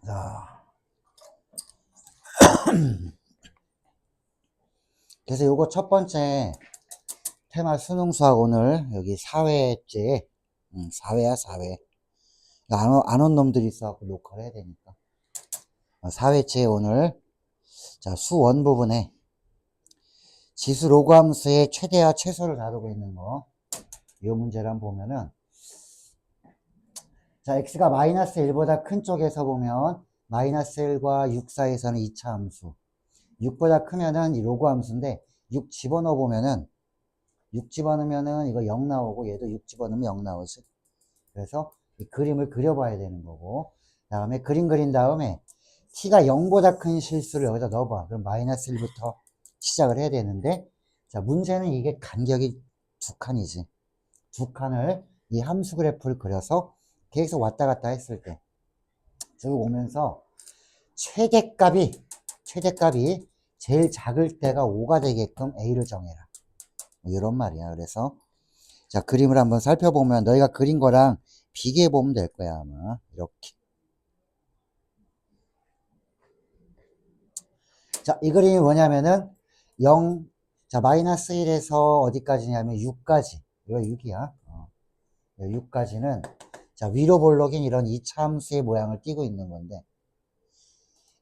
자, 그래서 요거 첫 번째 테마 수능 수학 오늘 여기 4회째, 4회야 4회. 안 온 놈들이 있어갖고 녹화를 해야 되니까. 4회째 오늘, 자, 수원 부분에 지수 로그 함수의 최대와 최소를 다루고 있는 거. 이 문제를 한번 보면은, 자, x가 마이너스 1보다 큰 쪽에서 보면 마이너스 1과 6 사이에서는 2차 함수. 6보다 크면은 이 로그 함수인데 6 집어넣어 보면은 6 집어넣으면은 이거 0 나오고 얘도 6 집어넣으면 0 나오지. 그래서 이 그림을 그려봐야 되는 거고, 그 다음에 그림 그린 다음에 t가 0보다 큰 실수를 여기다 넣어봐. 그럼 마이너스 1부터 시작을 해야 되는데, 자, 문제는 이게 간격이 두 칸이지. 두 칸을 이 함수 그래프를 그려서 계속 왔다 갔다 했을 때 쭉 오면서 최대값이 제일 작을 때가 5가 되게끔 a를 정해라. 뭐 이런 말이야. 그래서 자, 그림을 한번 살펴보면 너희가 그린 거랑 비교해 보면 될 거야, 아마. 이렇게. 자, 이 그림이 뭐냐면은 0, 자, 마이너스 1에서 어디까지냐면 6까지. 이거 6이야. 6까지는 자, 위로 볼록인 이런 2차 함수의 모양을 띠고 있는 건데,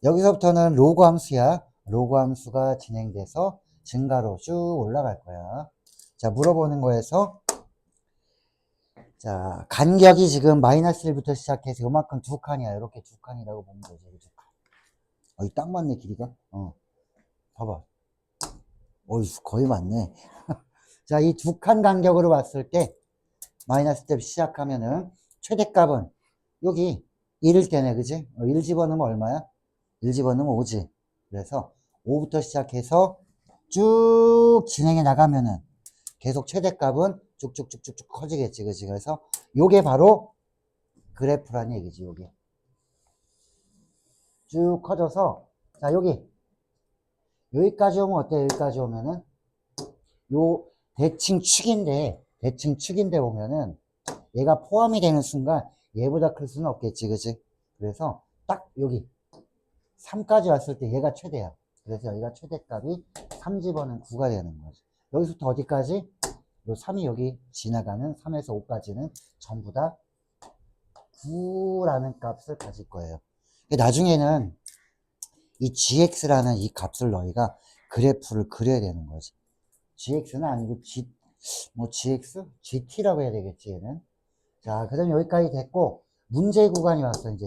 여기서부터는 로그 함수야. 로그 함수가 진행돼서 증가로 쭉 올라갈 거야. 자, 물어보는 거에서 자, 간격이 지금 마이너스 1부터 시작해서 요만큼 두 칸이야. 이렇게 두 칸이라고 보면 되죠. 두 칸. 딱 맞네, 길이가. 봐봐. 거의 맞네. 자, 이 두 칸 간격으로 봤을 때, 마이너스 때 시작하면은, 최대값은, 여기, 1일 때네, 그지? 1 집어넣으면 얼마야? 1 집어넣으면 5지. 그래서, 5부터 시작해서, 쭉 진행해 나가면은, 계속 최대값은 쭉쭉쭉쭉쭉 커지겠지, 그지? 그래서, 요게 바로, 그래프란 얘기지, 요게. 쭉 커져서, 자, 여기까지 오면 어때? 여기까지 오면은, 요 대칭 축인데 보면은 얘가 포함이 되는 순간 얘보다 클 수는 없겠지, 그지? 그래서 딱 여기 3까지 왔을 때 얘가 최대야. 그래서 여기가 최대값이 3 집어는 9가 되는 거지. 여기서부터 어디까지? 요 3이 여기 지나가는 3에서 5까지는 전부 다 9라는 값을 가질 거예요. 나중에는 이 gx라는 이 값을 너희가 그래프를 그려야 되는 거지. gx는 아니고 gx? gt라고 해야 되겠지, 얘는. 자, 그 다음에 여기까지 됐고, 문제 구간이 왔어, 이제.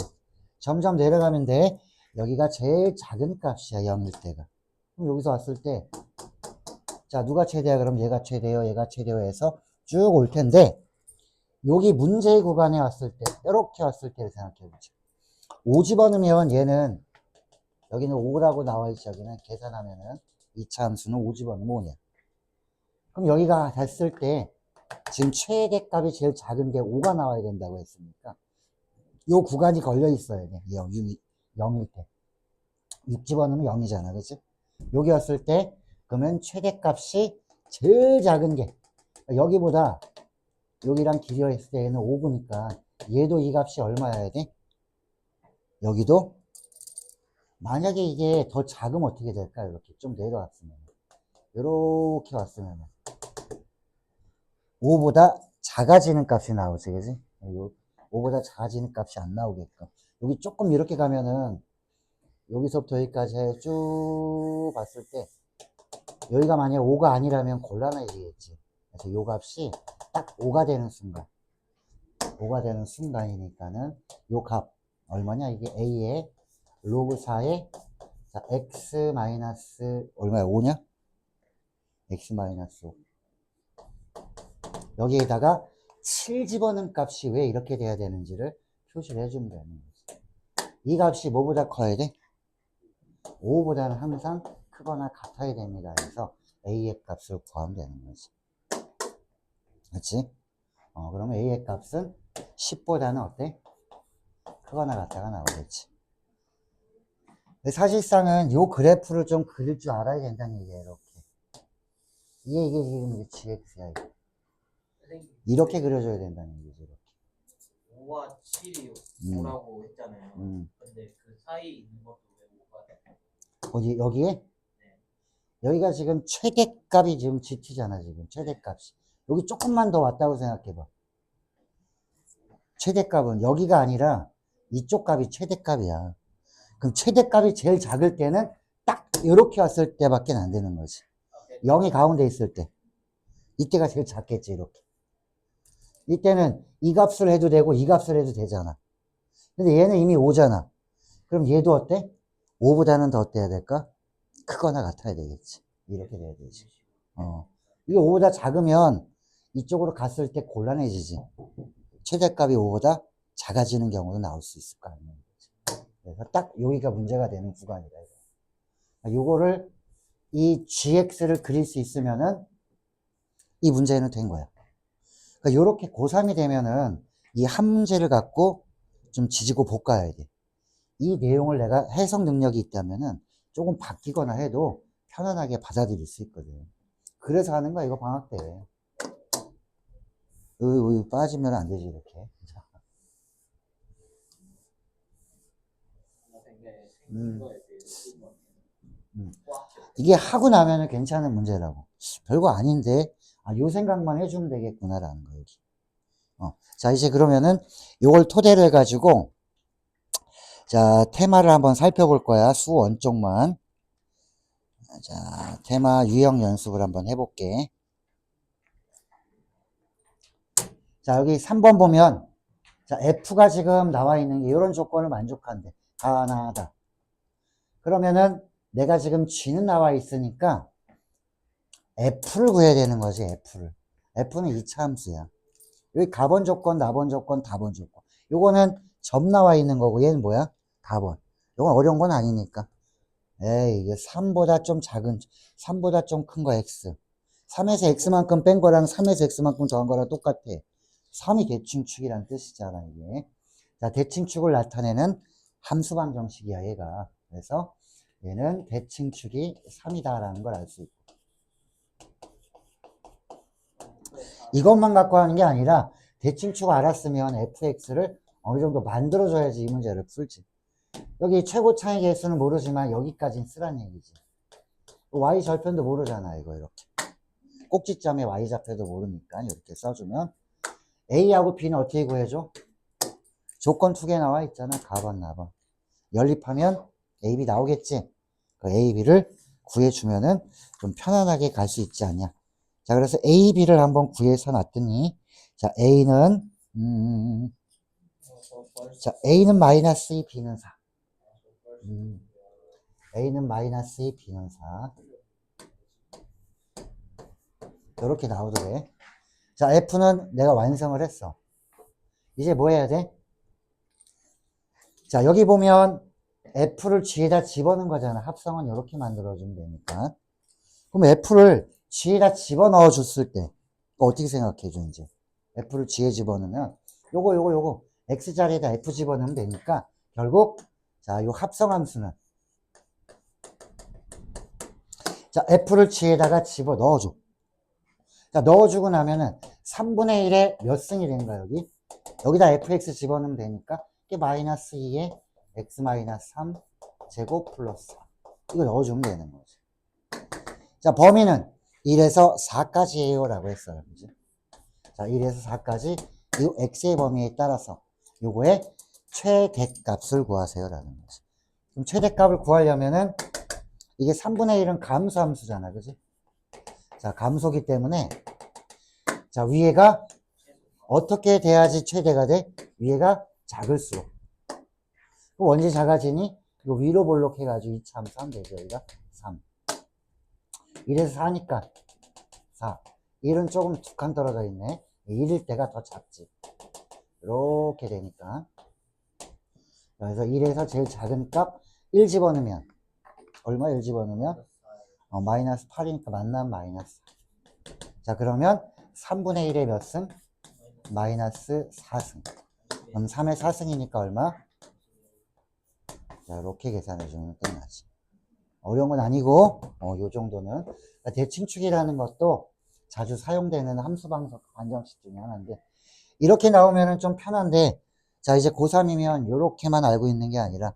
점점 내려가면 돼. 여기가 제일 작은 값이야, 0일 때가. 그럼 여기서 왔을 때, 자, 누가 최대야? 그럼 얘가 최대요, 얘가 최대요 해서 쭉 올 텐데, 여기 문제 구간에 왔을 때, 이렇게 왔을 때를 생각해보자. 5 집어넣으면 얘는, 여기는 5라고 나와있지, 여기는 계산하면은, 2차 함수는 5 집어넣으면 5냐. 그럼 여기가 됐을 때 지금 최대값이 제일 작은 게 5가 나와야 된다고 했으니까 요 구간이 걸려 있어야 돼. 0일 때. 6 집어넣으면 0이잖아. 그치? 여기 왔을 때 그러면 최대값이 제일 작은 게 여기보다 여기랑 길이가 있을 때 얘는 5구니까 얘도 이 값이 얼마여야 돼? 여기도 만약에 이게 더 작으면 어떻게 될까? 이렇게 좀 내려왔으면 이렇게 왔으면 5보다 작아지는 값이 나오지, 그지? 5보다 작아지는 값이 안 나오게끔. 여기 조금 이렇게 가면은, 여기서부터 여기까지 쭉 봤을 때, 여기가 만약에 5가 아니라면 곤란해지겠지. 그래서 요 값이 딱 5가 되는 순간, 5가 되는 순간이니까는, 요 값, 얼마냐? 이게 A의 로그 4의, 자, X 마이너스, 얼마야? 5냐? X 마이너스 5. 여기에다가 7 집어넣은 값이 왜 이렇게 돼야 되는지를 표시를 해주면 되는 거지. 이 값이 뭐보다 커야 돼? 5보다는 항상 크거나 같아야 됩니다. 그래서 A의 값을 구하면 되는 거지. 그렇지? 그러면 A의 값은 10보다는 어때? 크거나 같다가 나오겠지. 사실상은 이 그래프를 좀 그릴 줄 알아야 된다는 얘기야, 이렇게. 이게 지금 GX야, 이거. 이렇게 그려줘야 된다는 얘기지, 이렇게. 5와 7이 5라고 했잖아요. 근데 그 어디, 여기에? 여기가 지금 최대값이 지금 GT잖아, 지금. 최대값이. 여기 조금만 더 왔다고 생각해봐. 최대값은 여기가 아니라 이쪽 값이 최대값이야. 그럼 최대값이 제일 작을 때는 딱 이렇게 왔을 때밖에 안 되는 거지. 0이 가운데 있을 때. 이때가 제일 작겠지, 이렇게. 이때는 이 값을 해도 되고 이 값을 해도 되잖아. 근데 얘는 이미 5잖아. 그럼 얘도 어때? 5보다는 더 어때야 될까? 크거나 같아야 되겠지. 이렇게 돼야 되지. 이게 5보다 작으면 이쪽으로 갔을 때 곤란해지지. 최대값이 5보다 작아지는 경우도 나올 수 있을 거 아니에요. 그래서 딱 여기가 문제가 되는 구간이다. 요거를 이 gx를 그릴 수 있으면은 이 문제는 된 거야. 그러니까 요렇게 고3이 되면은 이 한 문제를 갖고 좀 지지고 볶아야 돼. 이 내용을 내가 해석 능력이 있다면은 조금 바뀌거나 해도 편안하게 받아들일 수 있거든. 그래서 하는 거야, 이거 방학 때. 빠지면 안 되지, 이렇게. 이게 하고 나면은 괜찮은 문제라고. 별거 아닌데, 요 생각만 해주면 되겠구나라는 거, 여기. 자, 이제 그러면은 요걸 토대로 해가지고, 자, 테마를 한번 살펴볼 거야. 수원 쪽만. 자, 테마 유형 연습을 한번 해볼게. 자, 여기 3번 보면, 자, F가 지금 나와 있는 게 이런 조건을 만족한대. 가나하다. 그러면은 내가 지금 G는 나와 있으니까 F를 구해야 되는 거지, F를. F는 2차 함수야. 여기 가번 조건, 나번 조건, 다번 조건. 요거는 점 나와 있는 거고, 얘는 뭐야? 다번. 요건 어려운 건 아니니까. 에이, 이게 3보다 좀 작은, 3보다 좀 큰 거 X. 3에서 X만큼 뺀 거랑 3에서 X만큼 더한 거랑 똑같아. 3이 대칭축이라는 뜻이잖아, 이게. 자, 대칭축을 나타내는 함수 방정식이야, 얘가. 그래서 얘는 대칭축이 3이다라는 걸 알 수 있고. 이것만 갖고 하는 게 아니라 대칭축 알았으면 fx를 어느 정도 만들어줘야지 이 문제를 풀지. 여기 최고 차이 개수는 모르지만 여기까지는 쓰란 얘기지. y 절편도 모르잖아, 이거 이렇게. 꼭지점에 y 좌표도 모르니까 이렇게 써주면 a하고 b는 어떻게 구해줘? 조건 2개 나와 있잖아. 가번, 나번. 연립하면 a, b 나오겠지. 그 a, b를 구해주면은 좀 편안하게 갈 수 있지 않냐. 자, 그래서 a, b를 한번 구해서 놨더니, 자, a는, 자, a는 마이너스 2, b는 4. a는 마이너스 2, b는 4. 이렇게 나오더래. 자, f는 내가 완성을 했어. 이제 뭐 해야 돼? 자, 여기 보면 f를 g에다 집어넣은 거잖아. 합성은 이렇게 만들어주면 되니까. 그럼 f를 g에다 집어넣어 줬을 때 어떻게 생각해 줘, 이제? f를 g에 집어넣으면 요거 x자리에다 f 집어넣으면 되니까 결국 자, 요 합성함수는 자, f를 g에다가 집어넣어 줘. 자, 넣어주고 나면은 3분의 1에 몇 승이 된 거야, 여기? 여기다 fx 집어넣으면 되니까 이게 마이너스 2에 x 마이너스 3 제곱 플러스 4. 이거 넣어주면 되는 거지. 자, 범위는 1에서 4까지예요 라고 했어요. 그지? 자, 1에서 4까지 이 x의 범위에 따라서 요거의 최대값을 구하세요 라는 거지. 그럼 최대값을 구하려면은 이게 3분의 1은 감소함수잖아. 그지? 자, 감소기 때문에 자, 위에가 어떻게 돼야지 최대가 돼? 위에가 작을수록. 원지 작아지니 이거 위로 볼록해가지고 2차 함수 하면 되죠. 여기가 3. 1에서 4니까 4. 1은 조금 두 칸 떨어져 있네. 1일 때가 더 작지. 이렇게 되니까. 그래서 1에서 제일 작은 값 1 집어넣으면 얼마 1 집어넣으면? 마이너스 8이니까 만나면 마이너스 4. 자, 그러면 3분의 1의 몇 승? 마이너스 4승. 그럼 3의 4승이니까 얼마? 자, 이렇게 계산해주면 끝나지. 어려운 건 아니고, 요 정도는. 그러니까 대칭축이라는 것도 자주 사용되는 함수 방정식 중에 하나인데, 이렇게 나오면은 좀 편한데, 자, 이제 고3이면 요렇게만 알고 있는 게 아니라,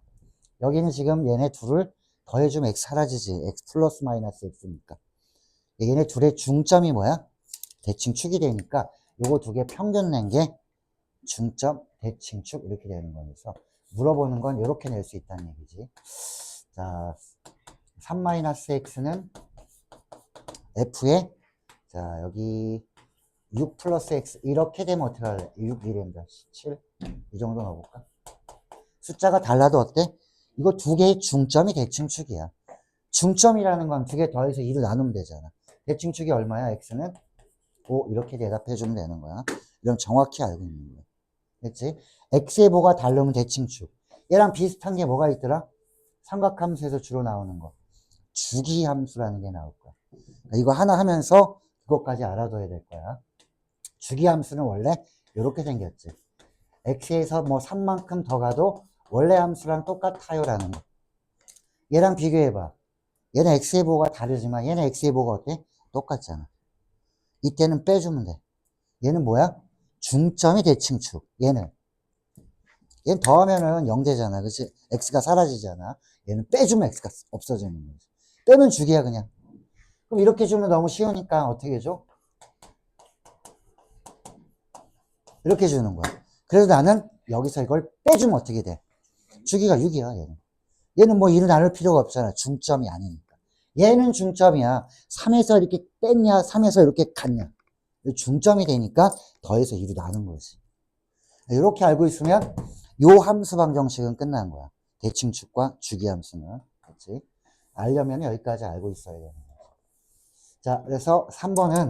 여기는 지금 얘네 둘을 더해주면 x 사라지지. x 플러스 마이너스 x니까. 얘네 둘의 중점이 뭐야? 대칭축이 되니까 요거 두 개 평균 낸 게 중점, 대칭축 이렇게 되는 거여서 물어보는 건 이렇게 낼 수 있다는 얘기지. 자, 3-x는 f에 자 여기 6 플러스 x 이렇게 되면 어떻게 할래? 6이 된다. 7 이 정도 넣어볼까? 숫자가 달라도 어때? 이거 두 개의 중점이 대칭축이야. 중점이라는 건 두 개 더해서 2로 나누면 되잖아. 대칭축이 얼마야? x는 5 이렇게 대답해 주면 되는 거야. 이런 정확히 알고 있는 거야. 됐지? x의 보가 다르면 대칭축. 얘랑 비슷한 게 뭐가 있더라? 삼각함수에서 주로 나오는 거. 주기함수라는 게 나올 거야. 이거 하나 하면서 그것까지 알아둬야 될 거야. 주기함수는 원래 이렇게 생겼지. x에서 뭐 3만큼 더 가도 원래 함수랑 똑같아요라는 거. 얘랑 비교해봐. 얘는 x의 보가 다르지만 얘는 x의 보가 어때? 똑같잖아. 이때는 빼주면 돼. 얘는 뭐야? 중점이 대칭축. 얘는 더하면은 0되잖아. 그치? x가 사라지잖아. 얘는 빼주면 x가 없어지는 거지. 빼면 주기야 그냥. 그럼 이렇게 주면 너무 쉬우니까 어떻게 줘? 이렇게 주는 거야. 그래서 나는 여기서 이걸 빼주면 어떻게 돼? 주기가 6이야 얘는. 얘는 뭐 2를 나눌 필요가 없잖아. 중점이 아니니까. 얘는 중점이야. 3에서 이렇게 뺐냐 3에서 이렇게 갔냐. 중점이 되니까 더해서 2로 나눈 거지. 이렇게 알고 있으면 요 함수 방정식은 끝난 거야. 대칭축과 주기함수는. 그렇지? 알려면 여기까지 알고 있어야 되는 거야. 자, 그래서 3번은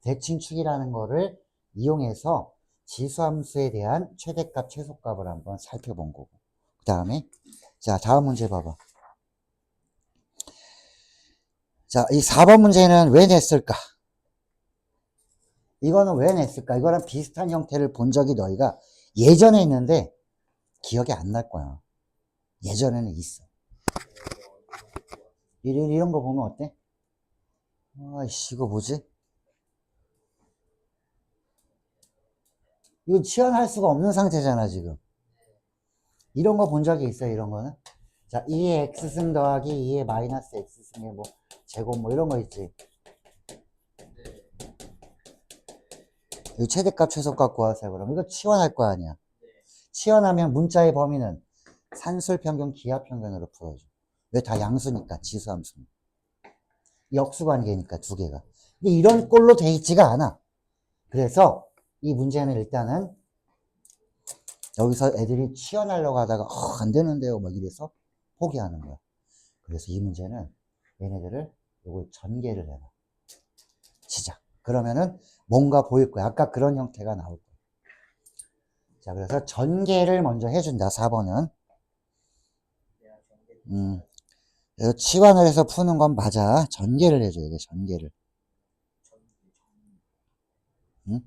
대칭축이라는 거를 이용해서 지수함수에 대한 최대값, 최소값을 한번 살펴본 거고. 그 다음에, 자, 다음 문제 봐봐. 자, 이 4번 문제는 왜 냈을까? 이거는 왜 냈을까? 이거랑 비슷한 형태를 본 적이 너희가 예전에 있는데 기억이 안 날 거야. 예전에는 있어. 이런 거 보면 어때? 아이씨, 이거 뭐지? 이거 치환할 수가 없는 상태잖아, 지금. 이런 거 본 적이 있어요, 이런 거는? 자, 2의 x승 더하기 2의 마이너스 x승의 뭐, 제곱 뭐, 이런 거 있지. 이 최대값, 최소값 구하세요, 그럼. 이거 치환할 거 아니야. 치환하면 문자의 범위는 산술평균, 기하평균으로 풀어줘. 왜? 다 양수니까, 지수함수는. 역수관계니까, 두 개가. 근데 이런 꼴로 돼 있지가 않아. 그래서 이 문제는 일단은 여기서 애들이 치환하려고 하다가 안 되는데요 막 이래서 포기하는 거야. 그래서 이 문제는 얘네들을 요걸 전개를 해봐. 시작. 그러면은 뭔가 보일 거야. 아까 그런 형태가 나올 거야. 자, 그래서 전개를 먼저 해준다. 4번은. 치환을 해서 푸는 건 맞아. 전개를 해줘야 돼. 전개를. 응?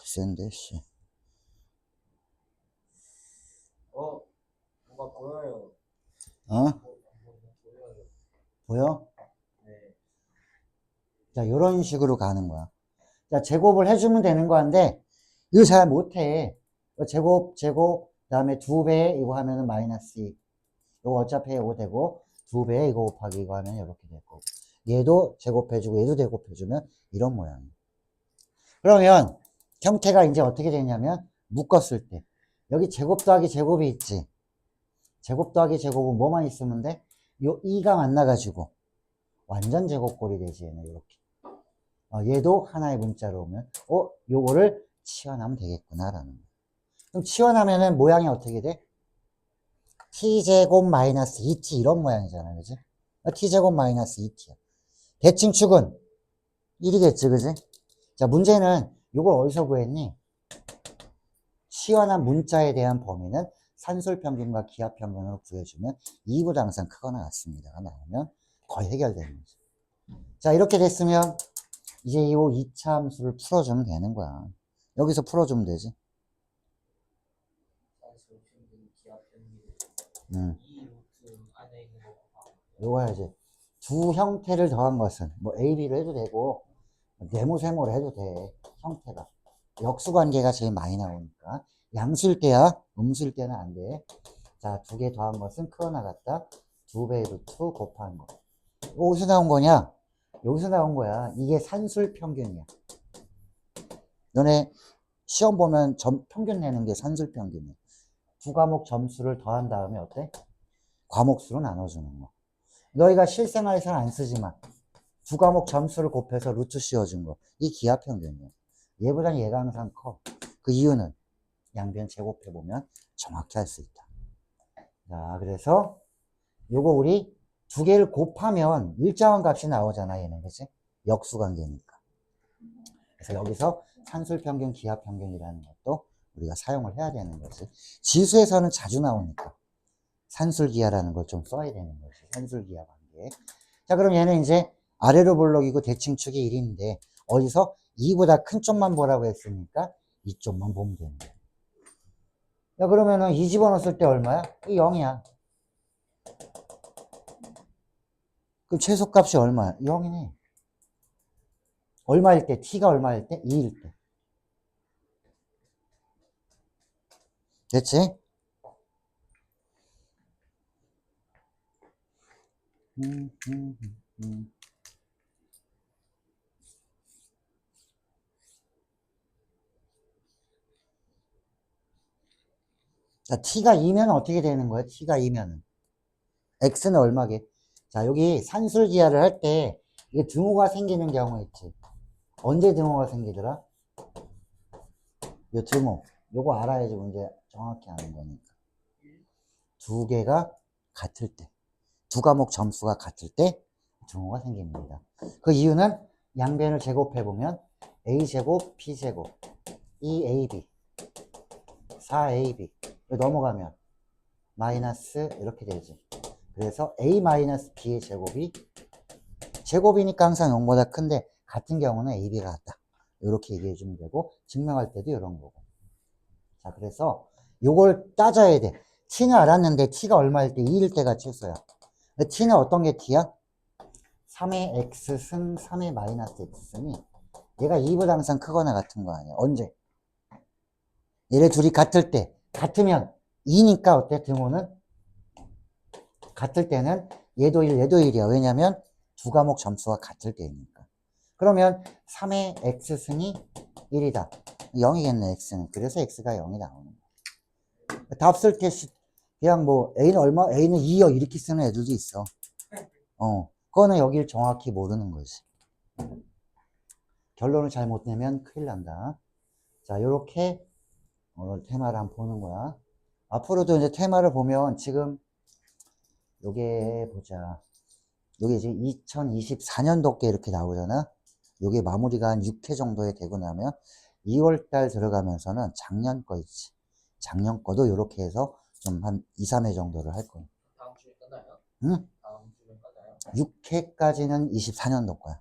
센데, 씨. 뭔가 보여요. 어? 보여? 네. 자, 요런 식으로 가는 거야. 자, 제곱을 해주면 되는 거인데, 이거 잘 못해. 제곱, 그 다음에 2배, 이거 하면은 마이너스 2. 이거 어차피 이거 되고, 2배, 이거 곱하기 이거 하면 이렇게 될 거고. 얘도 제곱해주고, 얘도 제곱해주면 이런 모양이야. 그러면, 형태가 이제 어떻게 되냐면, 묶었을 때. 여기 제곱 더하기 제곱이 있지. 제곱 더하기 제곱은 뭐만 있으면 돼? 요 2가 만나가지고, 완전 제곱꼴이 되지, 얘는 이렇게. 얘도 하나의 문자로 오면, 요거를 치환하면 되겠구나라는 거야. 그럼 치환하면은 모양이 어떻게 돼? t제곱 마이너스 2t 이런 모양이잖아, 그지? t제곱 마이너스 2t야. 대칭축은 1이겠지, 그지? 자, 문제는 요걸 어디서 구했니? 치환한 문자에 대한 범위는 산술평균과 기하평균으로 구해주면 2보다 항상 크거나 같습니다가 나오면 거의 해결되는 거죠. 자, 이렇게 됐으면 이제 이 2차 함수를 풀어주면 되는 거야. 여기서 풀어주면 되지. 요거야 이제 두 형태를 더한 것은 뭐 A, B로 해도 되고 네모세모로 해도 돼. 형태가 역수관계가 제일 많이 나오니까 양수일 때야 음수일 때는 안 돼. 자, 두 개 더한 것은 크어나갔다. 2배 루트 곱한 거. 이거 어디서 나온 거냐? 여기서 나온 거야. 이게 산술 평균이야. 너네 시험 보면 평균 내는 게 산술 평균이야. 두 과목 점수를 더한 다음에 어때? 과목수로 나눠주는 거. 너희가 실생활에서는 안 쓰지만 두 과목 점수를 곱해서 루트 씌워준 거. 이 기하 평균이야. 얘보다는 얘가 항상 커. 그 이유는 양변 제곱해보면 정확히 할 수 있다. 자, 그래서 요거 우리 두 개를 곱하면 일정한 값이 나오잖아, 얘는. 그치? 역수관계니까. 그래서 여기서 산술평균, 기하평균이라는 것도 우리가 사용을 해야 되는 거지. 지수에서는 자주 나오니까 산술기하라는 걸 좀 써야 되는 거지. 산술기하 관계. 자, 그럼 얘는 이제 아래로 볼록이고 대칭축이 1인데 어디서 2보다 큰 쪽만 보라고 했으니까 이쪽만 보면 되는 거야. 야, 그러면은 2 집어넣었을 때 얼마야? 0이야. 그럼 최소값이 얼마야? 0이네. 얼마일 때? t가 얼마일 때? 2일 때. 됐지? 자, t가 2면 어떻게 되는 거야? t가 2면은. x는 얼마게? 자, 여기 산술기하를 할 때 이게 등호가 생기는 경우 있지. 언제 등호가 생기더라? 요 등호. 요거 알아야지 문제 정확히 아는 거니까. 두 개가 같을 때. 두 과목 점수가 같을 때 등호가 생깁니다. 그 이유는 양변을 제곱해보면 a제곱, b제곱, 2ab, 4ab 넘어가면 마이너스 이렇게 되지. 그래서 a-b의 제곱이 제곱이니까 항상 0보다 큰데 같은 경우는 ab가 같다. 이렇게 얘기해 주면 되고 증명할 때도 이런 거고. 자, 그래서 요걸 따져야 돼. t는 알았는데 t가 얼마일 때? 2일 때가 최소야. t는 어떤 게 t야? 3의 x승 3의 마이너스 x승이 얘가 2보다 항상 크거나 같은 거 아니야. 언제? 얘네 둘이 같을 때. 같으면 2니까 어때? 등호는? 같을 때는 얘도 1, 얘도 1이야. 왜냐면 두 과목 점수가 같을 때니까. 그러면 3의 x승이 1이다. 0이겠네, x는. 그래서 x가 0이 나오는 거야. 답 쓸 때 그냥 뭐 a는 얼마? a는 2요. 이렇게 쓰는 애들도 있어. 그거는 여길 정확히 모르는 거지. 결론을 잘 못 내면 큰일 난다. 자, 요렇게 오늘 테마를 한번 보는 거야. 앞으로도 이제 테마를 보면 지금 요게 보자. 요게 이제 2024년도께 이렇게 나오잖아. 요게 마무리가 한 6회 정도에 되고 나면 2월달 들어가면서는 작년 거 있지. 작년 거도 요렇게 해서 좀 한 2, 3회 정도를 할 거야. 다음 주에 끝나요? 응? 다음 주에 끝나요? 6회까지는 24년도 거야.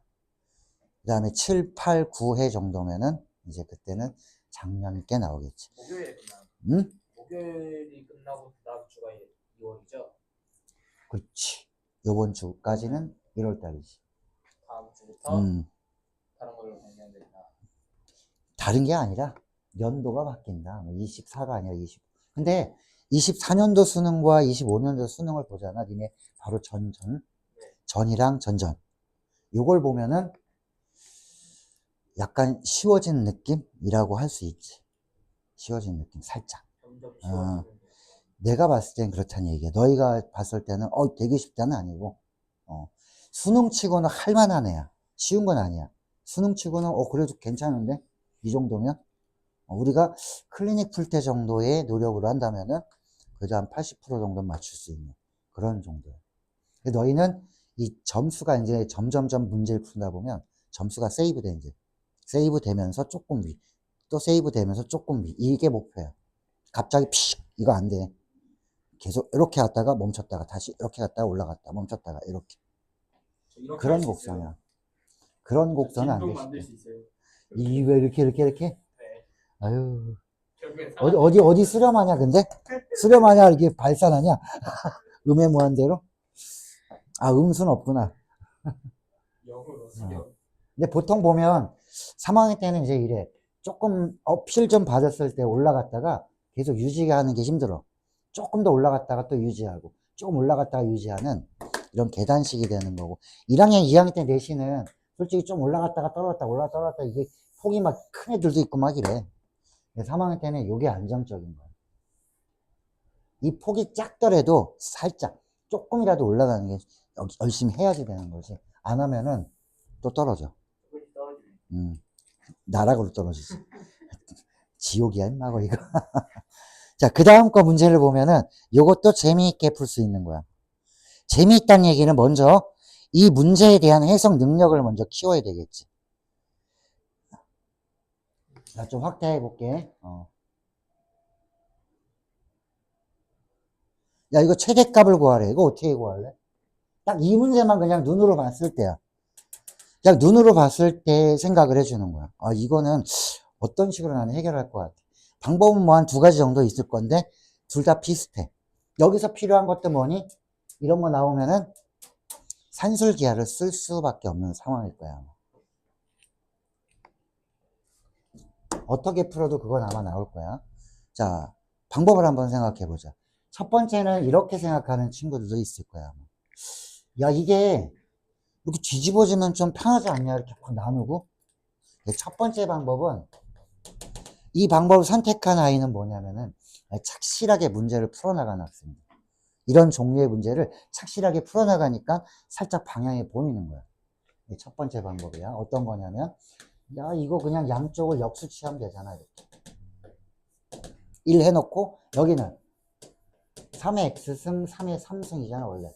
그 다음에 7, 8, 9회 정도면은 이제 그때는 작년 게 나오겠지. 목요일에 끝나요. 응? 목요일이 끝나고 다음 주가 2월이죠? 그렇지. 요번 주까지는 1월 달이지. 다음 주부터 다른 걸로 변경된다. 다른 게 아니라 연도가 바뀐다. 24가 아니라 20. 근데 24년도 수능과 25년도 수능을 보잖아. 니네 바로 전이랑 전전. 요걸 보면은 약간 쉬워진 느낌이라고 할 수 있지. 쉬워진 느낌, 살짝. 점점 쉬워지는. 내가 봤을 땐 그렇다는 얘기야. 너희가 봤을 때는, 되게 쉽다는 아니고, 수능 치고는 할만한 애야. 쉬운 건 아니야. 수능 치고는, 그래도 괜찮은데? 이 정도면? 우리가 클리닉 풀 때 정도의 노력으로 한다면은, 그래도 한 80% 정도 맞출 수 있는 그런 정도야. 근데 너희는 이 점수가 이제 점점점 문제를 풀다 보면, 점수가 세이브 돼, 이제. 세이브 되면서 조금 위, 또 세이브 되면서 조금 위. 이게 목표야. 갑자기 이거 안 돼. 계속 이렇게 갔다가 멈췄다가 다시 이렇게 갔다가 올라갔다 멈췄다가 이렇게. 그런 곡선이야. 그런 곡선은 안 돼. 만들 수 있어요. 왜 이렇게? 네. 아유. 결국엔 어디 수렴하냐, 근데? 수렴하냐, 이게 발산하냐? 음의 무한대로? 아, 음수는 없구나. 영어로 수렴. 근데 보통 보면 3학년 때는 이제 이래. 조금 어필 좀 받았을 때 올라갔다가 계속 유지하는 게 힘들어. 조금 더 올라갔다가 또 유지하고 조금 올라갔다가 유지하는 이런 계단식이 되는 거고 1학년, 2학년 때 내신은 솔직히 좀 올라갔다가 떨어졌다 올라갔다 떨어졌다 이게 폭이 막 큰 애들도 있고 막 이래. 3학년 때는 이게 안정적인 거야. 이 폭이 작더라도 살짝 조금이라도 올라가는 게 열심히 해야지 되는 거지. 안 하면은 또 떨어져. 조금씩 떨어지네. 나락으로 떨어지지. 지옥이야 임마 이거. 자, 그 다음 거 문제를 보면은 요것도 재미있게 풀 수 있는 거야. 재미있다는 얘기는 먼저 이 문제에 대한 해석 능력을 먼저 키워야 되겠지. 자, 좀 확대해 볼게. 야, 이거 최대값을 구하래. 이거 어떻게 구할래? 딱 이 문제만 그냥 눈으로 봤을 때야. 그냥 눈으로 봤을 때 생각을 해주는 거야. 아, 이거는 어떤 식으로 나는 해결할 것 같아. 방법은 뭐 한 두 가지 정도 있을 건데, 둘 다 비슷해. 여기서 필요한 것도 뭐니? 이런 거 나오면은 산술기하를 쓸 수밖에 없는 상황일 거야. 어떻게 풀어도 그건 아마 나올 거야. 자, 방법을 한번 생각해 보자. 첫 번째는 이렇게 생각하는 친구들도 있을 거야. 야, 이게 이렇게 뒤집어지면 좀 편하지 않냐? 이렇게 확 나누고. 첫 번째 방법은 이 방법을 선택한 아이는 뭐냐면은 착실하게 문제를 풀어나가는 학생입니다. 이런 종류의 문제를 착실하게 풀어나가니까 살짝 방향이 보이는 거야. 이게 첫 번째 방법이야. 어떤 거냐면 야, 이거 그냥 양쪽을 역수치하면 되잖아. 이렇게 1 해놓고 여기는 3의 x승 3의 3승이잖아 원래.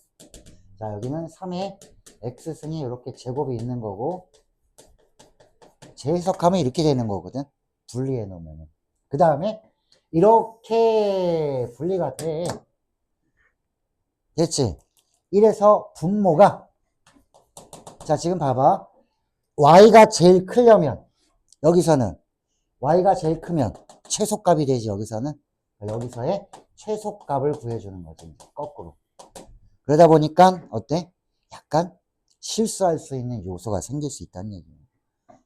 자, 여기는 3의 x승이 이렇게 제곱이 있는 거고 재해석하면 이렇게 되는 거거든. 분리해 놓으면. 그 다음에 이렇게 분리가 돼. 됐지? 이래서 분모가 자, 지금 봐봐. y가 제일 크려면 여기서는 y가 제일 크면 최소값이 되지. 여기서는 여기서의 최소값을 구해주는 거지. 거꾸로. 그러다 보니까 어때? 약간 실수할 수 있는 요소가 생길 수 있다는 얘기예요.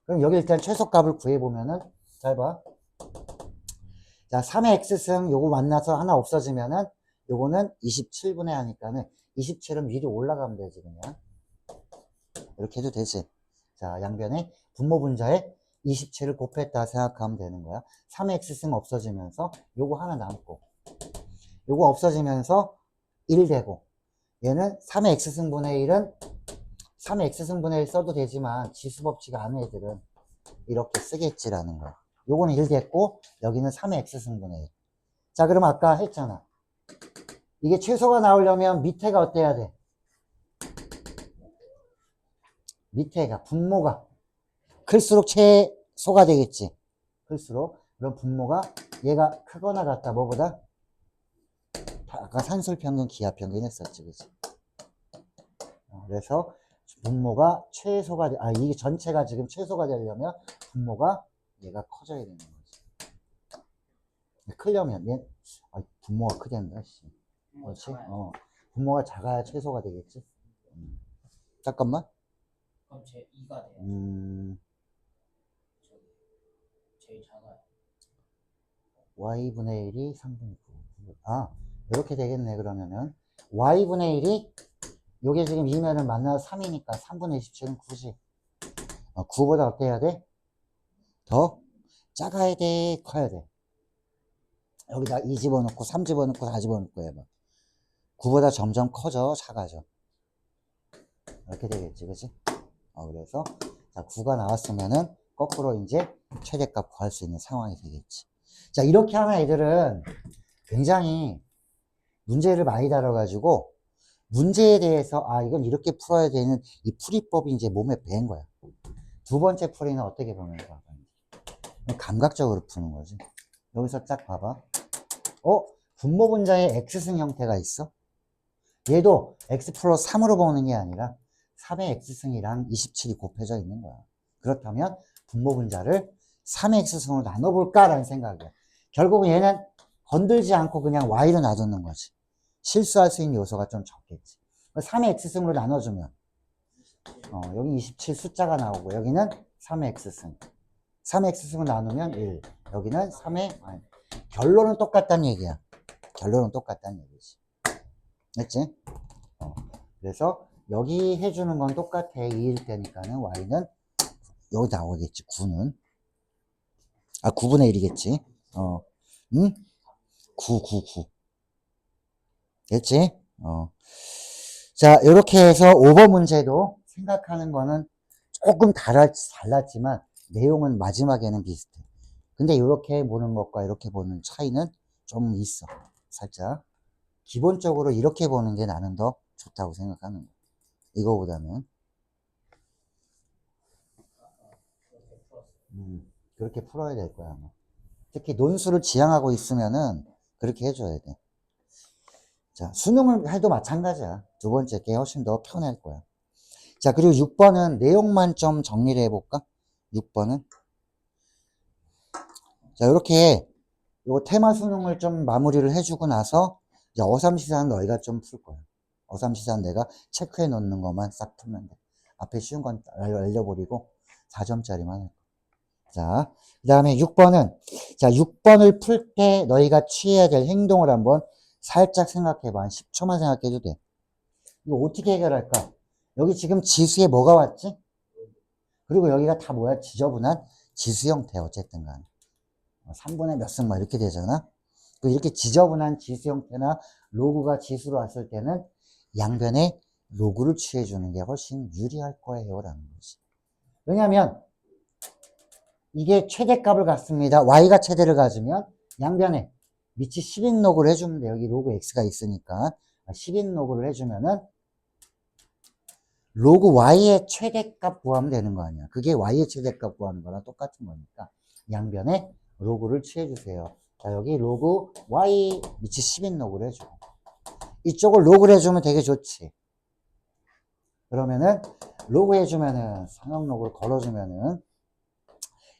그럼 여기 일단 최소값을 구해보면은 잘 봐. 자, 3의 x승 요거 만나서 하나 없어지면은 요거는 27분의 하니까는 27은 위로 올라가면 되지 그냥. 이렇게 해도 되지. 자, 양변에 분모 분자에 27을 곱했다 생각하면 되는 거야. 3의 x승 없어지면서 요거 하나 남고 요거 없어지면서 1 되고 얘는 3의 x승분의 1은 3의 x승분의 1 써도 되지만 지수법칙 아는 애들은 이렇게 쓰겠지라는 거야. 요거는 1 됐고 여기는 3의 x승분의 1. 자, 그럼 아까 했잖아. 이게 최소가 나오려면 밑에가 어때야 돼? 밑에가 분모가 클수록 최소가 되겠지. 클수록. 그럼 분모가 얘가 크거나 같다. 뭐보다? 아까 산술평균, 기하평균 했었지. 그치? 그래서 분모가 최소가, 이게 전체가 지금 최소가 되려면 분모가 얘가 커져야 되는 거지. 크려면, 분모가 크댄다, 씨. 그렇지? 분모가 작아야 최소가 되겠지? 잠깐만. 그럼 제 2가 돼요. 제일 작아요. y분의 1이 3분의 9. 이렇게 되겠네, 그러면은. y분의 1이, 요게 지금 2면을 만나서 3이니까 3분의 27은 9지. 9보다 어때야 돼? 더 작아야 돼, 커야 돼? 여기다 2 집어넣고, 3 집어넣고, 4 집어넣고 해봐. 9보다 점점 커져, 작아져. 이렇게 되겠지, 그치? 그래서, 자, 9가 나왔으면은, 거꾸로 이제 최대값 구할 수 있는 상황이 되겠지. 자, 이렇게 하는 애들은 굉장히 문제를 많이 다뤄가지고, 문제에 대해서, 이건 이렇게 풀어야 되는 이 풀이법이 이제 몸에 밴 거야. 두 번째 풀이는 어떻게 보는 거야? 감각적으로 푸는 거지. 여기서 딱 봐봐. 분모 분자에 x승 형태가 있어? 얘도 x 플러스 3으로 보는 게 아니라 3의 x승이랑 27이 곱해져 있는 거야. 그렇다면 분모 분자를 3의 x승으로 나눠볼까라는 생각이야. 결국은 얘는 건들지 않고 그냥 y로 놔두는 거지. 실수할 수 있는 요소가 좀 적겠지. 3의 x승으로 나눠주면 여기 27 숫자가 나오고 여기는 3의 x승. 3의 x승을 나누면 1. 여기는 3의 결론은 똑같다는 얘기야. 결론은 똑같다는 얘기지. 됐지? 그래서 여기 해주는 건 똑같아. 2일 때니까는 y는 여기 나오겠지. 9는. 아, 9분의 1이겠지. 응? 9. 됐지? 자, 이렇게 해서 5번 문제도 생각하는 거는 조금 달랐지만 내용은 마지막에는 비슷해. 근데 이렇게 보는 것과 이렇게 보는 차이는 좀 있어. 살짝. 기본적으로 이렇게 보는 게 나는 더 좋다고 생각하는 거야. 이거보다는. 그렇게 풀어야 될 거야, 아마. 특히 논술을 지향하고 있으면은 그렇게 해줘야 돼. 자, 수능을 해도 마찬가지야. 두 번째 게 훨씬 더 편할 거야. 자, 그리고 6번은 내용만 좀 정리를 해볼까? 6번은. 자, 이렇게 요 테마 수능을 좀 마무리를 해주고 나서 이제 어삼시사는 너희가 좀 풀 거야. 어삼시사는 내가 체크해 놓는 것만 싹 풀면 돼. 앞에 쉬운 건 알려버리고 4점짜리만 할 거야. 자, 그 다음에 6번은, 자, 6번을 풀 때 너희가 취해야 될 행동을 한번 살짝 생각해봐. 한 10초만 생각해도 돼. 이거 어떻게 해결할까? 여기 지금 지수에 뭐가 왔지? 그리고 여기가 다 뭐야? 지저분한 지수 형태, 어쨌든 간. 3분의 몇 승 막 이렇게 되잖아? 이렇게 지저분한 지수 형태나 로그가 지수로 왔을 때는 양변에 로그를 취해주는 게 훨씬 유리할 거예요. 라는 거지. 왜냐면, 이게 최대값을 갖습니다. y가 최대를 가지면 양변에 밑이 10인 로그를 해주면 돼. 여기 로그 x가 있으니까 10인 로그를 해주면은 로그 y의 최대값 구하면 되는 거 아니야. 그게 y의 최대값 구하는 거랑 똑같은 거니까 양변에 로그를 취해주세요. 자, 여기 로그 y 밑이 10인 로그를 해줘. 이쪽을 로그를 해주면 되게 좋지. 그러면은 로그 해주면은 상형 로그를 걸어주면은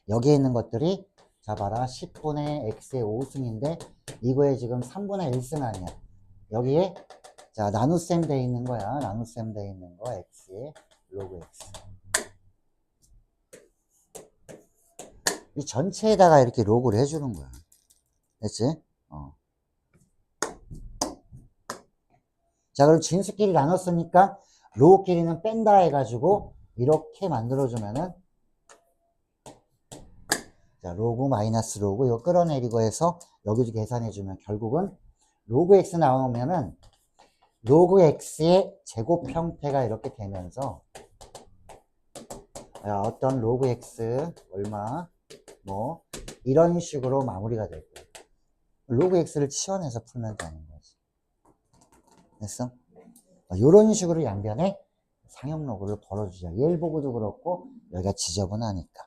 여기에 있는 것들이 자 봐라 10분의 x의 5승인데 이거에 지금 3분의 1승 아니야. 여기에 자 나눗셈 돼 있는 거야. 나눗셈 돼 있는 거 x의 로그 x. 이 전체에다가 이렇게 로그를 해주는 거야. 됐지? 자 그럼 진수끼리 나눴으니까 로그끼리는 뺀다 해가지고 이렇게 만들어주면은 자, 로그 마이너스 로그 이거 끌어내리고 해서 여기도 계산해주면 결국은 로그 x 나오면은 로그 x의 제곱 형태가 이렇게 되면서 어떤 로그 x 얼마 뭐 이런 식으로 마무리가 될 거예요. 로그 x를 치워내서 풀면 되는 거지. 됐어? 이런 식으로 양변에 상형 로그를 벌어주자. 얘를 보고도 그렇고 여기가 지저분하니까.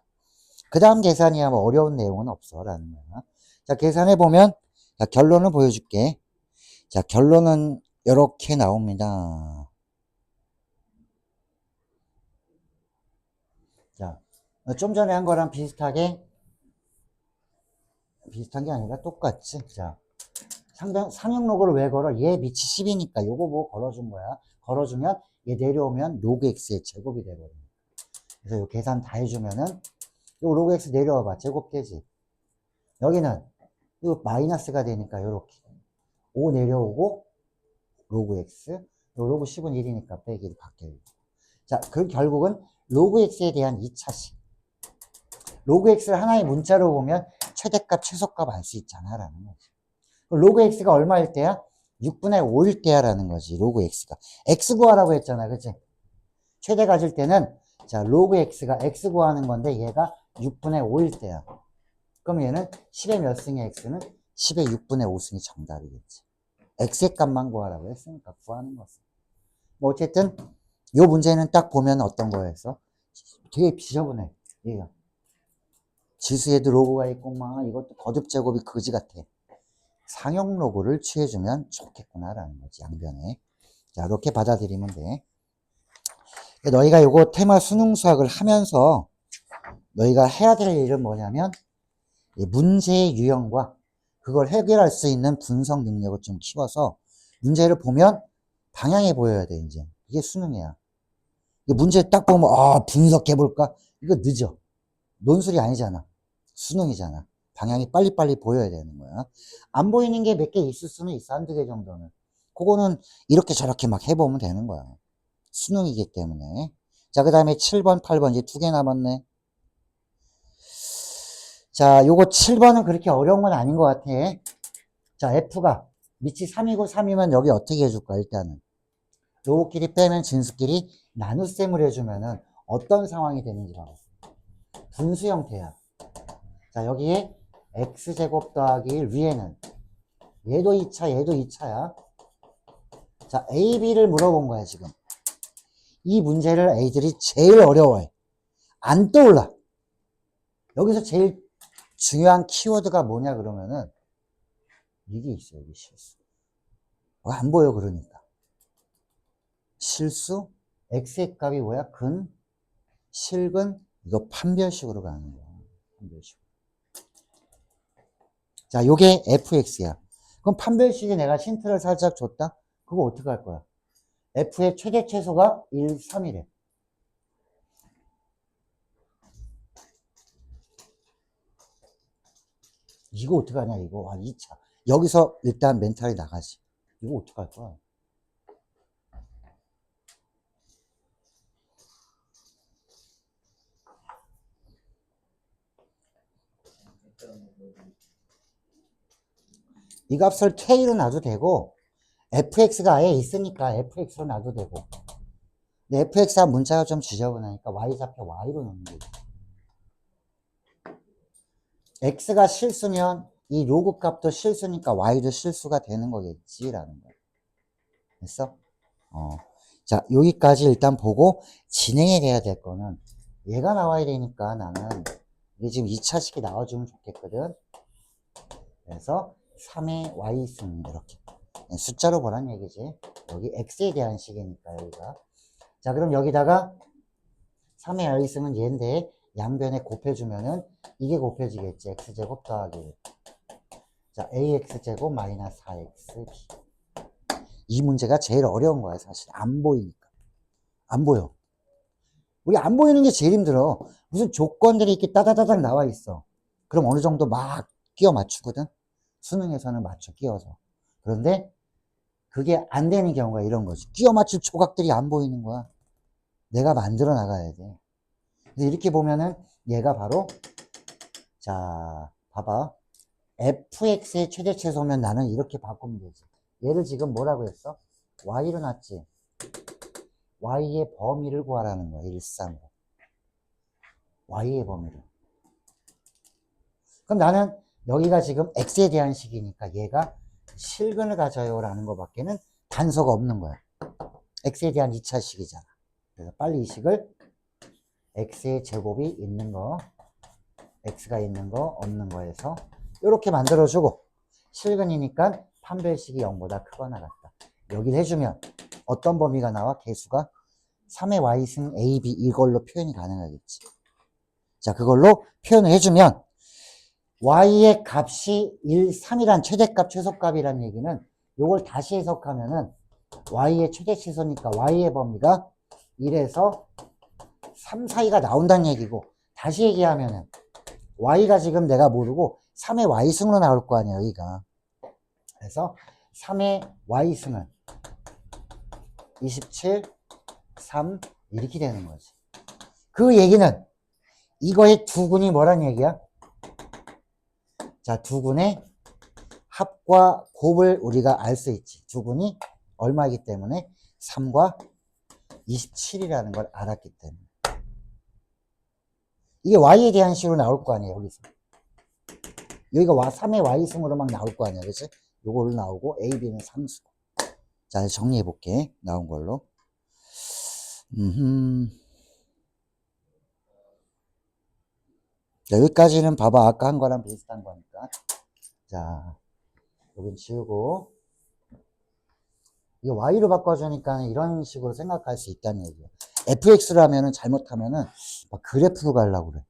그 다음 계산이야 뭐 어려운 내용은 없어 라는 거야. 자 계산해보면 자, 결론을 보여줄게. 자 결론은 이렇게 나옵니다. 자 좀 전에 한 거랑 비슷한 게 아니라 똑같지. 자 상형 로그를 왜 걸어? 얘 밑이 10이니까 요거 뭐 걸어준 거야. 걸어주면 얘 내려오면 로그 x의 제곱이 돼버려. 그래서 요 계산 다 해주면은 요 로그 x 내려와봐. 제곱되지. 여기는 요 마이너스가 되니까 요렇게 5 내려오고 로그 x 요 로그 10은 1이니까 빼기로 바뀌어요. 자 그럼 결국은 로그 x에 대한 2차식 로그 x를 하나의 문자로 보면 최대값 최소값 알 수 있잖아 라는 거지. 로그 x가 얼마일 때야? 6분의 5일 때야 라는 거지. 로그 x가 x 구하라고 했잖아 그치? 최대 가질 때는 자 로그 x가 x 구하는 건데 얘가 6분의 5일 때야. 그럼 얘는 10의 몇 승의 x는 10의 6분의 5승이 정답이겠지. x의 값만 구하라고 했으니까 구하는 거지. 뭐 어쨌든 요 문제는 딱 보면 어떤 거였어? 되게 지저분해. 얘가 지수에도 로그가 있고 막 이것도 거듭 제곱이 거지 같아. 상형 로그를 취해주면 좋겠구나라는 거지. 양변에. 자 이렇게 받아들이면 돼. 너희가 요거 테마 수능 수학을 하면서 너희가 해야 될 일은 뭐냐면 문제의 유형과 그걸 해결할 수 있는 분석 능력을 좀 키워서 문제를 보면 방향이 보여야 돼 이제. 이게 수능이야. 문제 딱 보면 분석해볼까? 이거 늦어. 논술이 아니잖아. 수능이잖아. 방향이 빨리빨리 보여야 되는 거야. 안 보이는 게 몇 개 있을 수는 있어. 한두 개 정도는. 그거는 이렇게 저렇게 막 해보면 되는 거야. 수능이기 때문에. 자, 그 다음에 7번, 8번 이제 두 개 남았네. 자, 요거 7번은 그렇게 어려운 건 아닌 것 같아. 자, F가 밑이 3이고 3이면 여기 어떻게 해줄 거야, 일단은. 요거끼리 빼면 진수끼리 나눗셈을 해주면은 어떤 상황이 되는지 봐봐. 분수 형태야. 자, 여기에 x제곱 더하기 1 위에는 얘도 2차, 얘도 2차야. 자, A, B를 물어본 거야, 지금. 이 문제를 애들이 제일 어려워해. 안 떠올라. 여기서 제일 중요한 키워드가 뭐냐, 그러면은 이게 있어요, 여기 실수. 안 보여, 그러니까. 실수, x의 값이 뭐야? 근, 실근, 이거 판별식으로 가는 거야. 판별식. 자, 요게 fx야. 그럼 판별식에 내가 힌트를 살짝 줬다? 그거 어떻게 할 거야? f의 최대 최소가 1, 3이래. 이거 어떡하냐, 이거. 2차. 여기서 일단 멘탈이 나가지. 이거 어떡할 거야? 이 값을 k로 놔도 되고, fx가 아예 있으니까 fx로 놔도 되고. 근데 fx가 문자가 좀 지저분하니까 y좌표 y로 넣는 거지. x가 실수면 이 로그 값도 실수니까 y도 실수가 되는 거겠지라는 거야. 됐어? 자, 여기까지 일단 보고 진행해 돼야 될 거는 얘가 나와야 되니까 나는 이게 지금 2차식이 나와주면 좋겠거든. 그래서 3의 y승 이렇게 숫자로 보란 얘기지. 여기 x에 대한 식이니까 여기가. 자, 그럼 여기다가 3의 y승은 얘인데 양변에 곱해주면은 이게 곱해지겠지. x제곱 더하기 1. 자, ax제곱 마이너스 4xb. 이 문제가 제일 어려운 거야, 사실. 안 보이니까. 안 보여. 우리 안 보이는 게 제일 힘들어. 무슨 조건들이 이렇게 따다다닥 나와 있어. 그럼 어느 정도 막 끼워 맞추거든. 수능에서는 맞춰, 끼워서. 그런데 그게 안 되는 경우가 이런 거지. 끼워 맞출 조각들이 안 보이는 거야. 내가 만들어 나가야 돼. 그래서 이렇게 보면은 얘가 바로, 자, 봐봐. fx의 최대 최소면 나는 이렇게 바꾸면 되지. 얘를 지금 뭐라고 했어? y로 놨지. y의 범위를 구하라는 거야, 일상으로. y의 범위를. 그럼 나는 여기가 지금 x에 대한 식이니까 얘가 실근을 가져요 라는 것밖에는 단서가 없는 거야. x에 대한 2차식이잖아. 그래서 빨리 이 식을 x의 제곱이 있는 거, x가 있는 거, 없는 거에서 이렇게 만들어주고, 실근이니까 판별식이 0보다 크거나 같다. 여기를 해주면 어떤 범위가 나와? 개수가 3의 y승 ab 이걸로 표현이 가능하겠지. 자, 그걸로 표현을 해주면 y의 값이 1, 3이란 최대값, 최소값이란 얘기는 이걸 다시 해석하면은 y의 최대 최소니까 y의 범위가 1에서 3 사이가 나온다는 얘기고, 다시 얘기하면은 y가 지금 내가 모르고 3의 y승으로 나올 거 아니야, 여기가. 그래서 3의 y승은 27, 3 이렇게 되는 거지. 그 얘기는 이거의 두근이 뭐란 얘기야? 자, 두근의 합과 곱을 우리가 알 수 있지. 두근이 얼마이기 때문에 3과 27이라는 걸 알았기 때문에. 이게 y에 대한 식으로 나올 거 아니에요, 여기서. 여기가 3의 y승으로 막 나올 거 아니야, 그치? 요걸로 나오고 a, b는 상수고. 자, 정리해 볼게. 나온 걸로. 자, 여기까지는 봐봐. 아까 한 거랑 비슷한 거니까. 자, 여긴 지우고. 이게 y로 바꿔주니까 이런 식으로 생각할 수 있다는 얘기야. fx로 하면은 잘못하면은 막 그래프로 가려고 그래.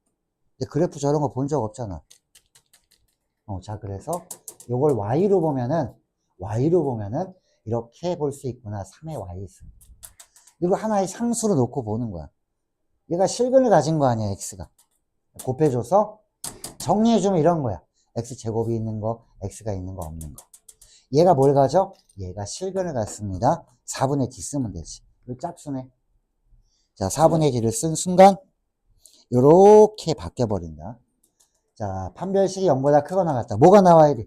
근데 그래프 저런 거 본 적 없잖아. 자, 그래서 요걸 y로 보면은 이렇게 볼 수 있구나. 3의 y승. 그리고 하나의 상수로 놓고 보는 거야. 얘가 실근을 가진 거 아니야, x가. 곱해줘서 정리해주면 이런 거야. x제곱이 있는 거, x가 있는 거 없는 거. 얘가 뭘 가져? 얘가 실근을 갖습니다. 4분의 d 쓰면 되지. 이거 짝수네. 자, 4분의 d를 쓴 순간 요렇게 바뀌어버린다. 자, 판별식이 0보다 크거나 같다. 뭐가 나와야 돼?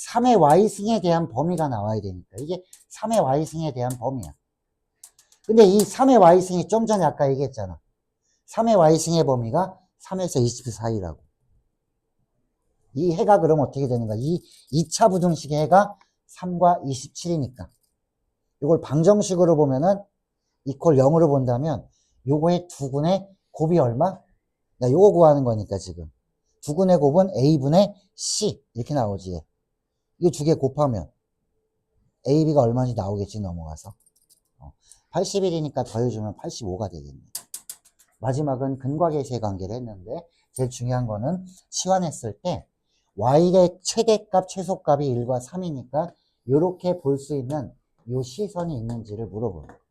3의 y승에 대한 범위가 나와야 되니까. 이게 3의 y승에 대한 범위야. 근데 이 3의 y승이 좀 전에 아까 얘기했잖아. 3의 y승의 범위가 3에서 20 사이라고. 이 해가 그럼 어떻게 되는 거야? 이 2차 부등식의 해가 3과 27이니까. 이걸 방정식으로 보면은 이퀄 0으로 본다면 요거의 두근의 곱이 얼마? 나 요거 구하는 거니까 지금. 두근의 곱은 a분의 c 이렇게 나오지. 이거 두 개 곱하면 ab가 얼마인지 나오겠지 넘어가서. 81이니까 더해주면 85가 되겠네. 마지막은 근과 계시의 관계를 했는데 제일 중요한 거는 치환했을 때 y의 최대값 최소값이 1과 3이니까 이렇게 볼 수 있는 요 시선이 있는지를 물어보는 거예요.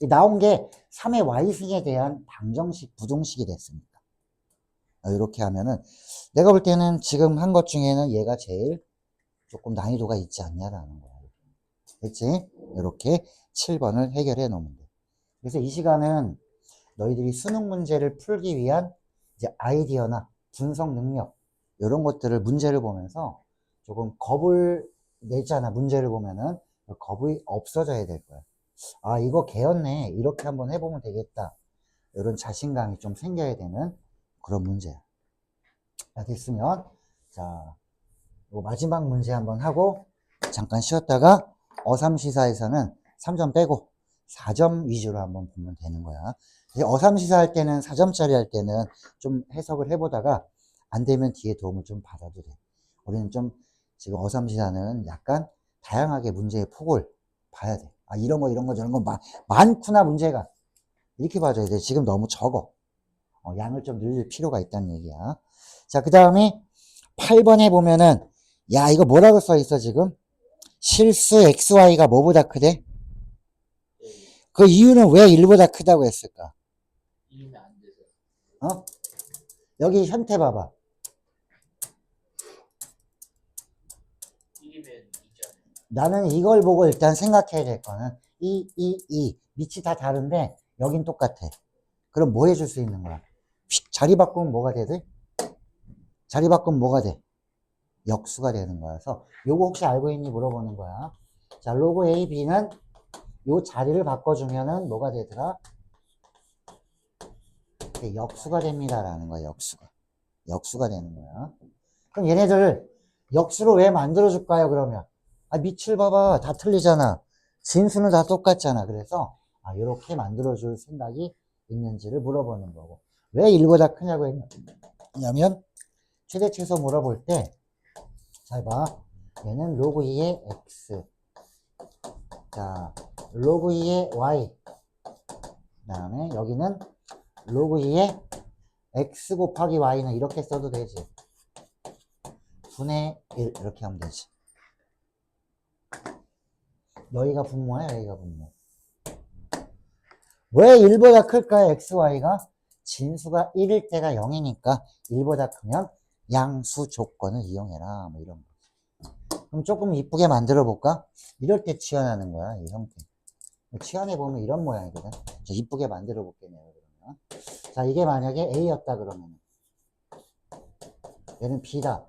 나온 게 3의 y승에 대한 방정식 부등식이 됐습니다. 이렇게 하면은 내가 볼 때는 지금 한 것 중에는 얘가 제일 조금 난이도가 있지 않냐라는 거야. 됐지? 이렇게 7번을 해결해 놓으면 돼. 그래서 이 시간은 너희들이 수능 문제를 풀기 위한 이제 아이디어나 분석 능력 이런 것들을 문제를 보면서 조금 겁을 내잖아. 문제를 보면은 겁이 없어져야 될 거야. 아, 이거 개였네. 이렇게 한번 해보면 되겠다. 이런 자신감이 좀 생겨야 되는 그런 문제야. 자, 됐으면 자, 마지막 문제 한번 하고 잠깐 쉬었다가 어삼시사에서는 3점 빼고 4점 위주로 한번 보면 되는 거야. 어삼시사 할 때는 4점짜리 할 때는 좀 해석을 해보다가 안 되면 뒤에 도움을 좀 받아도 돼. 우리는 좀 지금 어삼시사는 약간 다양하게 문제의 폭을 봐야 돼. 아, 이런 거 저런 거 많구나 문제가. 이렇게 봐줘야 돼. 지금 너무 적어. 양을 좀 늘릴 필요가 있다는 얘기야. 자, 그 다음에 8번에 보면은 야, 이거 뭐라고 써 있어 지금? 실수 xy가 뭐보다 크대? 그 이유는 왜 1보다 크다고 했을까? 이기면 안 돼서. 어? 여기 현태 봐봐. 이기면 이죠. 나는 이걸 보고 일단 생각해야 될 거는 밑이 다 다른데 여긴 똑같아. 그럼 뭐 해줄 수 있는 거야? 자리 바꾸면 뭐가 돼? 자리 바꾸면 뭐가 돼? 역수가 되는 거라서 요거 혹시 알고 있니 물어보는 거야. 자, 로그 A, B는 요 자리를 바꿔주면은 뭐가 되더라? 역수가 됩니다라는 거야. 역수가 되는 거야. 그럼 얘네들 역수로 왜 만들어줄까요? 그러면 밑을 봐봐. 다 틀리잖아. 진수는 다 똑같잖아. 그래서 이렇게 만들어줄 생각이 있는지를 물어보는 거고. 왜 1보다 크냐고 했냐면 최대 최소 물어볼 때 잘 봐. 얘는 로그 2의 x. 자, 로그 2의 y. 그 다음에 여기는 로그 2의 x 곱하기 y는 이렇게 써도 되지. 분의 1 이렇게 하면 되지. 여기가 분모야, 여기가 분모. 왜 1보다 클까요, x, y가? 진수가 1일 때가 0이니까 1보다 크면 양수 조건을 이용해라. 뭐 이런 거. 그럼 조금 이쁘게 만들어 볼까? 이럴 때 치환하는 거야, 이 형태. 치환해 보면 이런 모양이거든. 자, 이쁘게 만들어 볼게요, 그러면. 자, 이게 만약에 A였다 그러면 얘는 B다.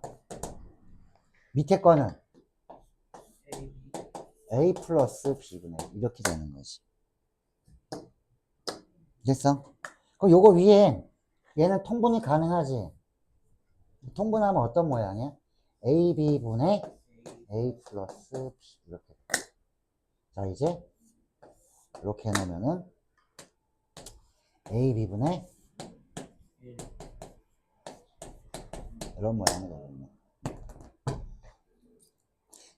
밑에 거는 A 플러스 B분의 이렇게 되는 거지. 됐어? 그럼 요거 위에 얘는 통분이 가능하지. 통분하면 어떤 모양이야? AB분의 A 플러스 B 이렇게. 자, 이제 이렇게 해놓으면은 AB분의 이런 모양이 되겠네.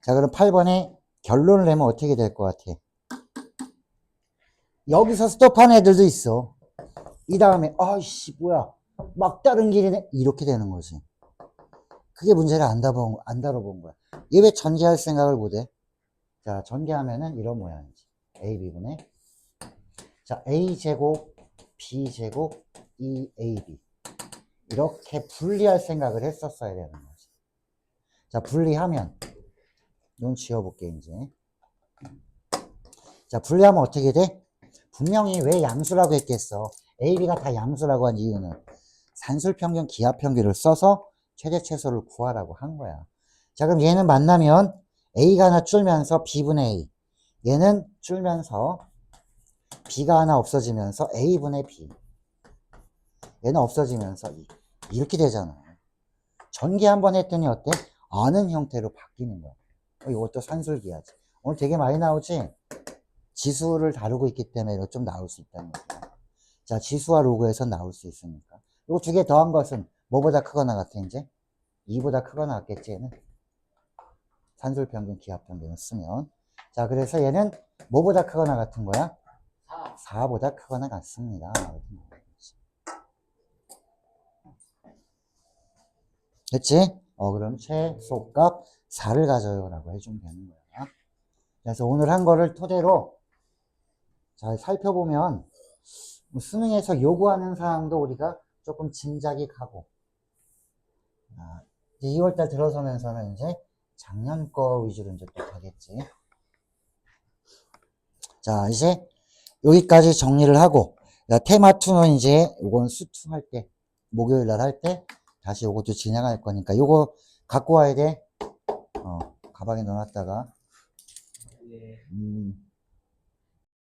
자, 그럼 8번에 결론을 내면 어떻게 될 것 같아? 여기서 스톱한 애들도 있어. 이 다음에 아이씨 뭐야 막다른 길이네 이렇게 되는 거지. 그게 문제를 안 다뤄본 거야. 얘 왜 전개할 생각을 못해? 자, 전개하면은 이런 모양이지. AB분의 자, A제곱 B제곱 2AB 이렇게 분리할 생각을 했었어야 되는 거지. 자, 분리하면 이건 지워볼게 이제. 자, 분리하면 어떻게 돼? 분명히 왜 양수라고 했겠어? A, B가 다 양수라고 한 이유는 산술평균, 기하평균을 써서 최대 최소를 구하라고 한 거야. 자, 그럼 얘는 만나면 A가 하나 줄면서 B분의 A, 얘는 줄면서 B가 하나 없어지면서 A분의 B, 얘는 없어지면서 이렇게 되잖아. 전개 한번 했더니 어때? 아는 형태로 바뀌는 거야. 이것도 산술기하지. 오늘 되게 많이 나오지? 지수를 다루고 있기 때문에 이거 좀 나올 수 있다는 거죠. 자, 지수와 로그에서 나올 수 있으니까. 이거 두 개 더한 것은 뭐보다 크거나 같아, 이제? 2보다 크거나 같겠지, 얘는? 산술평균, 기하평균을 쓰면. 자, 그래서 얘는 뭐보다 크거나 같은 거야? 4보다 크거나 같습니다. 됐지? 그럼 최소값 4를 가져요 라고 해주면 되는 거야. 그래서 오늘 한 거를 토대로 잘 살펴보면 수능에서 요구하는 사항도 우리가 조금 짐작이 가고, 이제 2월달 들어서면서는 이제 작년 거 위주로 이제 또 가겠지. 자, 이제 여기까지 정리를 하고, 테마2는 이제 요건 수2 할 때, 목요일 날 할 때 다시 요것도 진행할 거니까 요거 갖고 와야 돼. 가방에 넣어놨다가. 예.